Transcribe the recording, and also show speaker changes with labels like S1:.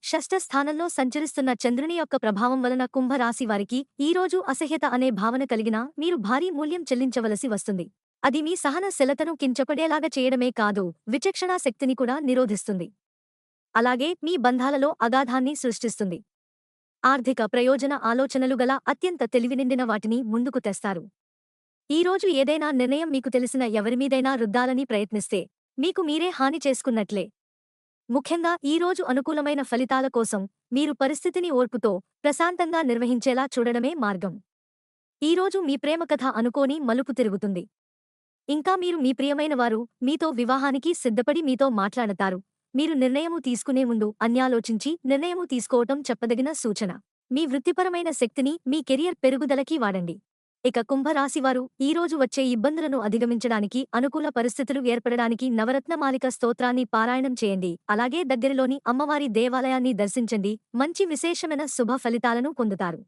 S1: షష్ఠ స్థానంలో సంచరిస్తున్న చంద్రుని యొక్క ప్రభావం వలన కుంభరాశి వారికి ఈరోజు అసహ్యత అనే భావన కలిగినా మీరు భారీ మూల్యం చెల్లించవలసి వస్తుంది. అది మీ సహన శలతను కించపడేలాగా చేయడమే కాదు, విచక్షణా శక్తిని కూడా నిరోధిస్తుంది. అలాగే మీ బంధాలలో అగాధాన్ని సృష్టిస్తుంది. ఆర్థిక ప్రయోజన ఆలోచనలు గల అత్యంత తెలివినిండిన వాటిని ముందుకు తెస్తారు. ఈరోజు ఏదైనా నిర్ణయం మీకు తెలిసిన ఎవరిమీదైనా రుద్దాలని ప్రయత్నిస్తే మీకు మీరే హాని చేసుకున్నట్లే. ముఖ్యంగా ఈరోజు అనుకూలమైన ఫలితాల కోసం మీరు పరిస్థితిని ఓర్పుతో ప్రశాంతంగా నిర్వహించేలా చూడడమే మార్గం. ఈరోజు మీ ప్రేమ కథ అనుకోని మలుపు తిరుగుతుంది. ఇంకా మీరు మీ ప్రియమైన వారు మీతో వివాహానికి సిద్ధపడి మీతో మాట్లాడతారు. మీరు నిర్ణయము తీసుకునే ముందు అన్యాలోచించి నిర్ణయము తీసుకోవటం చెప్పదగిన సూచన. మీ వృత్తిపరమైన శక్తిని మీ కెరియర్ పెరుగుదలకి వాడండి. ఇక కుంభరాశివారు ఈరోజు వచ్చే ఇబ్బందులను అధిగమించడానికి అనుకూల పరిస్థితులు ఏర్పడడానికి నవరత్నమాలిక స్తోత్రాన్ని పారాయణం చేయండి. అలాగే దగ్గరలోని అమ్మవారి దేవాలయాన్ని దర్శించండి. మంచి విశేషమైన శుభ ఫలితాలను పొందుతారు.